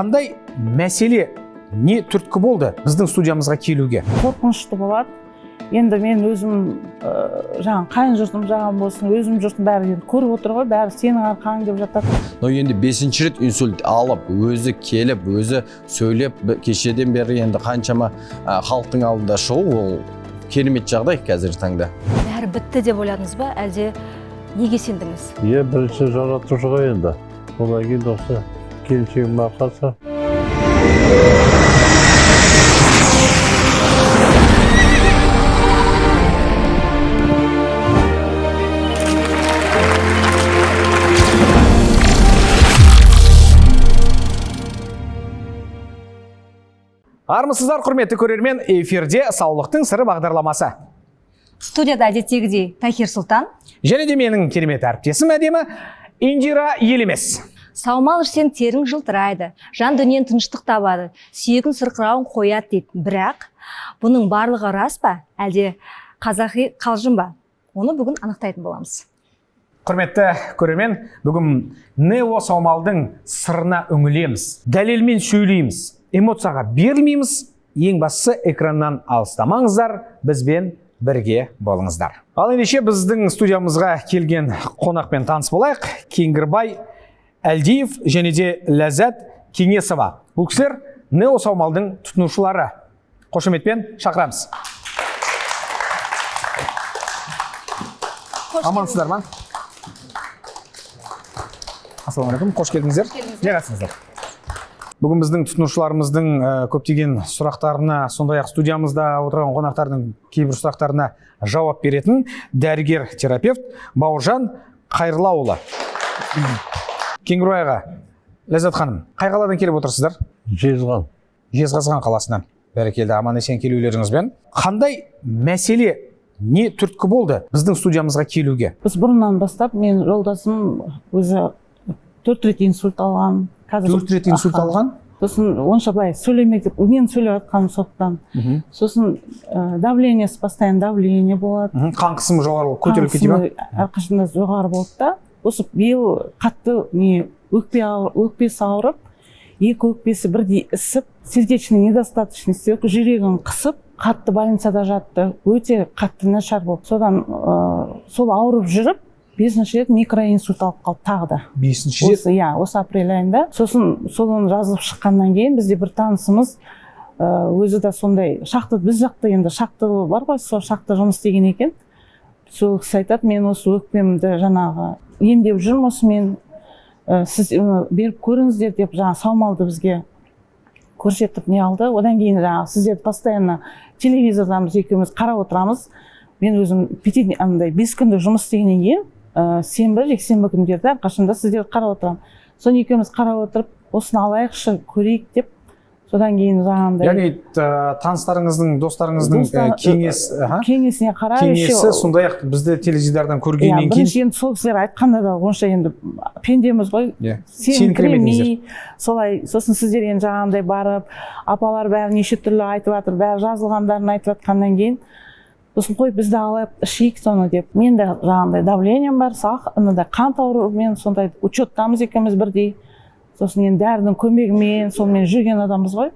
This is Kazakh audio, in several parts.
Қандай мәселе, не түрткі болды біздің студиямызға келуге? Қорқынышты болады. Енді мен өзім жаңа қайын жұртым жағам болсын, өзім жұртым бәрі көріп отыр ғой, бәрі сенің арқаң деп жатады. Но енді 5-ші рет инсульт алып, өзі келіп, өзі сөйлеп, кешеден бері енді қаншама халықтың алдында шығу, ол керемет жағдай қазіргі таңда. Бәрі бітті деп ойладыңыз ба, әлде неге сендіңіз? Бірінші жаратушы ғой енді. Одан кейін осы келіншегім арқасы. Армысыздар, құрметті көрермен, эфирде саулықтың сыры бағдарламасы. Студияда әдеттегідей Тахир Сұлтан. Және де менің керемет әріптесім әдемі Индира Елемес. Саумал ішсең терің жылтырайды, жан дүниен тыныштық табады, сүйегін сырқырауын қояды дейді. Бірақ бұның барлығы рас па, әлде қазақи қалжың ба? Оны бүгін анықтайтын боламыз. Құрметті көрермен, бүгін Нео Саумалдың сырына үңілеміз, дәлелмен сөйлейміз, эмоцияға берілмейміз, ең бастысы экраннан алыстамаңыздар, бізбен бірге болыңыздар. Ал ендеше біздің студиямызға келген қонақпен таныс болайық. Кеңгірбай Әлдиев және де Ләззат Кеңесова. Бұл кісілер Нео Саумалдың тұтынушылары. Қошеметпен шақырамыз. Амансыздар ма? Ассалаумағалейкум, қош келдіңіздер. Не қасыңыздар? Бүгін біздің тұтынушыларымыздың көптеген сұрақтарына, сондай-ақ студиямызда отырған қонақтардың кейбір сұрақтарына жауап беретін дәрігер-терапевт Бауыржан Қайырлауұлы. Кеңгірбайға, Ләззат ханым, қай қаладан келіп отырсыздар? Жезқазған. Жезқазған қаласынан. Бәрекелді, аман-есен келулеріңізбен. Қандай мәселе, не түрткі болды біздің студиямызға келуге? Біз бұрыннан бастап, мен жолдасым өзі 4 рет инсульт алған. 4 рет инсульт алған? Сосын онша былай сөйлемек деп, мен сөйлеп жатқаным соқтан. Сосын давлениесі, постоянно давление болады. Қан қысымы жоғары көтеріліп кете ма? Әрқашанда жоғары болды да. Осы биыл қатты өкпесі ауырып, екі өкпесі бірдей ісіп, сердечный недостаточность, жүрегін қысып, қатты больницада жатты, өте қатты нашар болды. Содан сол ауырып жүріп, 5-ші рет микроинсульт алып қалды тағы да. 5-ші рет? Осы апрель айында. Сосын содан жазылып шыққаннан кейін бізде бір танысымыз өзі де сондай шақты, біз жақта енді шақты бар ғой, сол шақты жұмыс істеген екен. Сол кісі айтады, мен осы өкпемді жаңағы емдеп жүрмін осымен, сіз беріп көріңіздер деп жаңа Саумалды бізге көрсетіп не алды. Одан кейін жаңа сіздерді постоянно телевизордан біз екеуміз қарап отырамыз. Мен өзім 5 күндік жұмыс істегеннен кейін сенбі, жексенбі күндерді әрқашанда сіздерді қарап отырамын. Соны екеуміз қарап отырып, осыны алайықшы, көрейік деп, содан кейін жаңағындай. Яғни таныстарыңыздың, достарыңыздың кеңесіне қарап, кеңесі сондай-ақ бізді теледидардан көргеннен кейін. Бірінші енді сол кісілер айтқанда да онша енді пендеміз ғой, сеніңкіремей, солай. Сосын сіздер енді жаңағындай барып, апалар бәрі неше түрлі айтып жатыр, бәрі жазылғандарын айтып жатқаннан кейін, сосын қой бізді алып ішейік соны деп. Мен де жаңағындай давлением бар, қан ауруымен сондай учеттамыз екеуміз бірдей. Сосын енді дәрінің көмегімен, сонымен жүрген адамбыз ғой.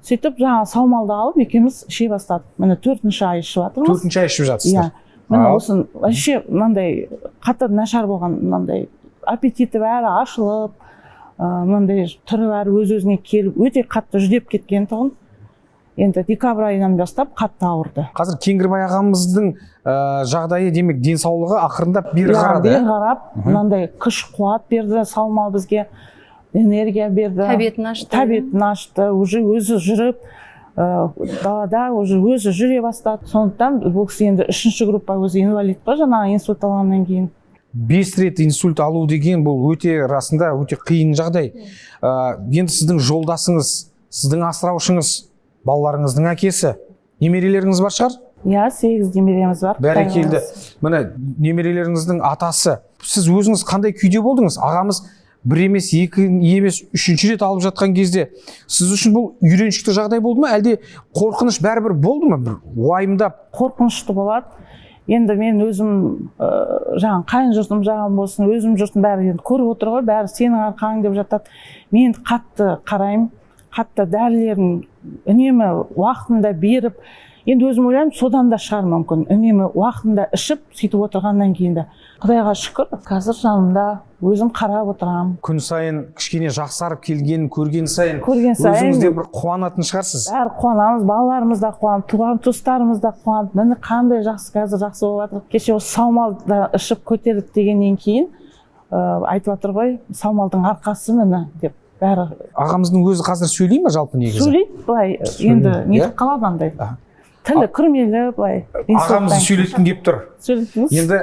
Сөйтіп жаңа Саумалды алып екеуміз іше бастадық. Міне 4-ші ай ішіп жатырмыз. 4-ші ай ішіп жатырсыздар. Міне осын вообще мынандай қатты нашар болған, мынандай аппетиті бәрі ашылып, мынандай түрі бәрі өз-өзіне келіп, өте қатты жүдеп кеткен тұғын. Енді декабрь айынан бастап қатты ауырды. Қазір Кеңгірбай ағамыздың жағдайы, демек, денсаулығы ақырындап бері қарады. Бері қарап, мынандай күш қуат берді Саумал бізге, энергия берді. Тәбетін ашты, өзі жүріп, далада өзі жүре бастады. Сондықтан бұл кісі енді 3-ші группа өзі инвалид ба, жаңа инсульт алғаннан кейін. 5 рет инсульт алу деген бұл өте расында өте қиын жағдай. Енді сіздің жолдасыңыз, сіздің асыраушыңыз, балаларыңыздың әкесі, немерелеріңіз бар шығар? 8 немереміз бар. Бәрекелді. Міне немерелеріңіздің атасы. Сіз өзіңіз қандай күйде болдыңыз? Ағамыз 1 емес, 2 емес, 3-ші рет алып жатқан кезде сіз үшін бұл үйреншікті жағдай болды ма? Әлде қорқыныш бәрібір болды ма? Бір уайымдап? Қорқынышты болады. енді мен өзім жаңағы қайын жұртым жағым болсын, өзім жұртым бәрі енді көріп отыр ғой, бәрі сенің арқаң деп жатады. Мен қатты қараймын, қатты дәрілерін үнемі уақытында беріп, енді өзім ойлаймын, содан да шығар мүмкін. Үнемі уақытында ішіп, сөйтіп отырғаннан кейін де. Құдайға шүкір, қазір жанымда өзім қарап отырамын. Күн сайын кішкене жақсарып келгенін көрген сайын Көрген өзіңіз де сайын бір қуанатын шығарсыз. бәрі қуанамыз, балаларымыз да қуанып, туған туыстарымыз да қуанып, міне қандай жақсы, қазір жақсы болып жатыр. Кеше осы саумалды ішіп көтердік дегеннен кейін айтып жатыр ғой, саумалдың арқасы міне деп бәрі. Ағамыздың өзі қазір сөйлей ме жалпы негізі? Сөйлейді былай, енді нетіп қалады андай. Тілі күрмелі былай. Ағамызды сөйлеткім келіп тұр. Сөйлетіңіз. Енді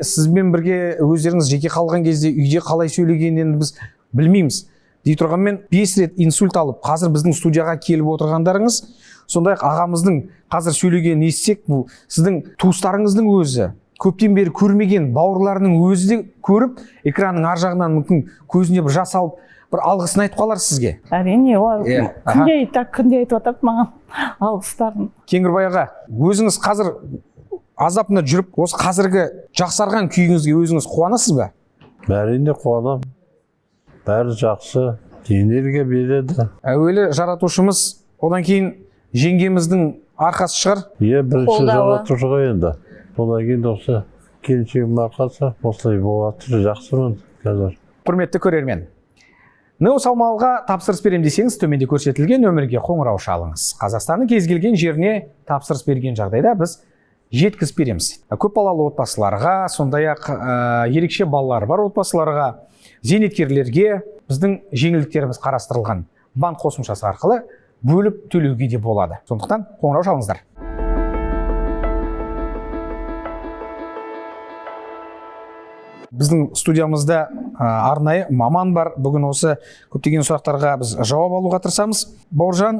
сізбен бірге өздеріңіз жеке қалған кезде үйде қалай сөйлегенін біз білмейміз. Дей тұрғанмен 5 рет инсульт алып, қазір біздің студияға келіп отырғандарыңыз, сондай-ақ ағамыздың қазір сөйлегенін естісек, бұл сіздің туыстарыңыздың өзі, көптен бері көрмеген бауырларының өзі де көріп, экранның ар жағынан мүмкін көзіне бір жас алып, бір алғысын айтып қалар сізге. Әрине, олар күнде айтып жатады маған алғыстарын. Кеңгірбай аға, өзіңіз қазір азапында жүріп, осы қазіргі жақсарған күйіңізге өзіңіз қуанасыз ба? Әрине қуанам. Бәрі жақсы, энергия береді. Әуелі жаратушымыз, одан кейін жеңгеміздің арқасы шығар. Бірінші жаратушы ғой енді. Одан кейін осы келіншегімнің арқасы, осылай болып жатыр, жақсымын қазір. Құрметті көрермен, Нео Саумалға тапсырыс берем десеңіз, төменде көрсетілген нөмірге қоңырау шалыңыз. Қазақстанның кез келген жеріне тапсырыс берген жағдайда біз жеткізіп береміз. Көп балалы отбасыларға, сондай-ақ ерекше балалары бар отбасыларға, зейнеткерлерге біздің жеңілдіктеріміз қарастырылған банк қосымшасы арқылы бөліп төлеуге де болады. Сондықтан қоңырау шалыңыздар. Біздің студиямызда арнайы маман бар. Бүгін осы көптеген сұрақтарға біз жауап алуға тырысамыз. Бауыржан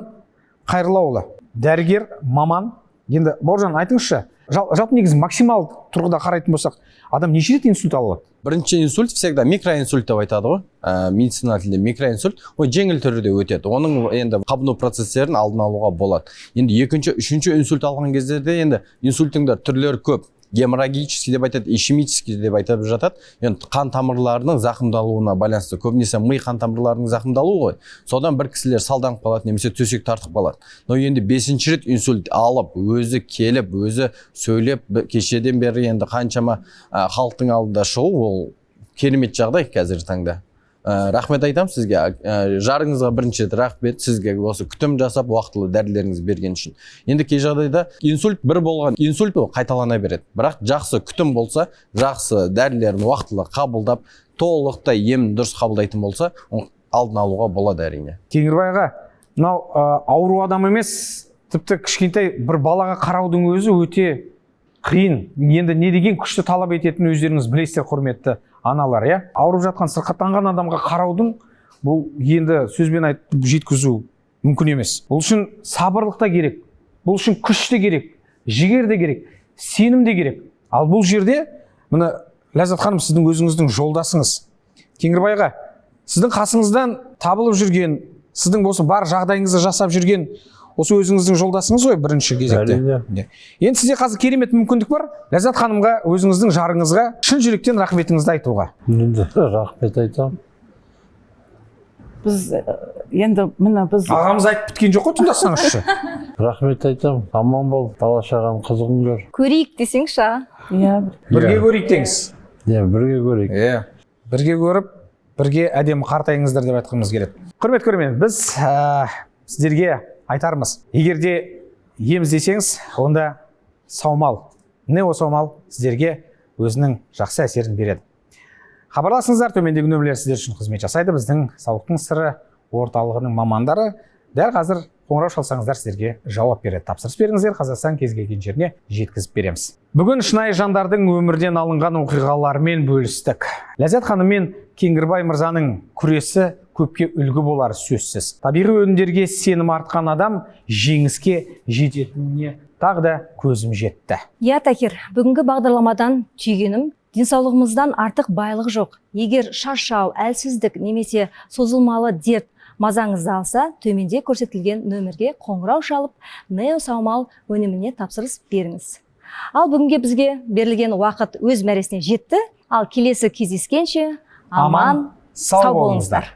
Қайырлауұлы, дәрігер, маман. Енді Бауыржан, айтыңызшы, жалпы негізі максимал тұрғыда қарайтын болсақ, адам неше рет инсульт алады? Бірінші инсульт всегда микроинсульт деп айтады ғой. Медицина тілінде микроинсульт, ол жеңіл түрде өтеді. Оның енді қабыну процестерін алдын алуға болады. Енді екінші, үшінші инсульт алған кездерде енді инсульттіңдер түрлері көп. Геморрагический деп айтады, ишемический деп айтып жатады. Енді қан тамырларының зақымдалуына байланысты, көбінесе ми қан тамырларының зақымдалуы ғой. Содан бір кісілер салданып қалады, немесе төсек тартып қалады. Но енді 5-ші рет инсульт алып, өзі келіп, өзі сөйлеп, кешеден бері енді қаншама халықтың алдында шығу, ол керемет жағдай қазіргі таңда. Рахмет айтам сізге, жарыңызға бірінші рахмет, сізге осы күтім жасап уақытылы дәрілеріңіз берген үшін. Енді кей жағдайда инсульт бір болған, инсульт қайталана береді. Бірақ жақсы күтім болса, жақсы дәрілерін уақытылы қабылдап, толықтай емін дұрыс қабылдайтын болса, алдын алуға болады әрине. Кеңгірбай аға, мынау ауру адам емес, тіпті кішкентай бір балаға қараудың өзі өте қиын. Енді не деген күшті талап ететінін өздеріңіз білесіздер, құрметті аналар, иә? Ауырып жатқан, сырқаттанған адамға қараудың бұл енді сөзбен айтып жеткізу мүмкін емес. Бұл үшін сабырлық та керек, бұл үшін күш те керек, жігер де керек, сенім де керек. Ал бұл жерде, міне Ләззат ханым, сіздің өзіңіздің жолдасыңыз. Кеңгірбай аға, сіздің қасыңыздан табылып жүрген, сіздің осы бар жағдайыңызды жасап жүрген осы өзіңіздің жолдасыңыз ғой бірінші кезекте. Енді сізде қазір керемет мүмкіндік бар. Ләззат ханымға, өзіңіздің жарыңызға шын жүректен рахметіңізді айтуға. Рахмет айтам. Біз Ағамыз айтып біткен жоқ қой, тыңдасаңызшы. Рахмет айтам. Аман бол, бала-шағаның қызығын көр. Көрейік десеңші аға. Иә, бірге көрейік деңіз. Бірге көрейік. Бірге көріп, бірге әдемі қартайыңыздар деп айтқымыз келеді. Құрмет көрермен, біз сіздерге айтармыз. Егер де ем іздесеңіз, онда Саумал, Нео Саумал сіздерге өзінің жақсы әсерін береді. Хабарласыңыздар, төмендегі нөмірлер сіздер үшін қызмет жасайды. Біздің саулықтың сыры орталығының мамандары дәл қазір қоңырау шалсаңыздар сіздерге жауап береді. Тапсырыс беріңіздер, Қазақстан кез келген жеріне жеткізіп береміз. Бүгін шынайы жандардың өмірден алынған оқиғалармен бөлістік. Ләззат ханым мен Кеңгірбай мырзаның күресі көпке үлгі болары сөзсіз. Табиғи өнімдерге сенім артқан адам жеңіске жететініне тағы да көзім жетті. Иә, Такир, бүгінгі бағдарламадан түйгенім, денсаулығымыздан артық байлық жоқ. Егер шаршау, әлсіздік немесе созылмалы дерт мазаңызды алса, төменде көрсетілген нөмірге қоңырау шалып, Нео Саумал өніміне тапсырыс беріңіз. Ал бүгінге бізге берілген уақыт өз мәресіне жетті. Ал келесі кездескенше аман, сау болыңыздар.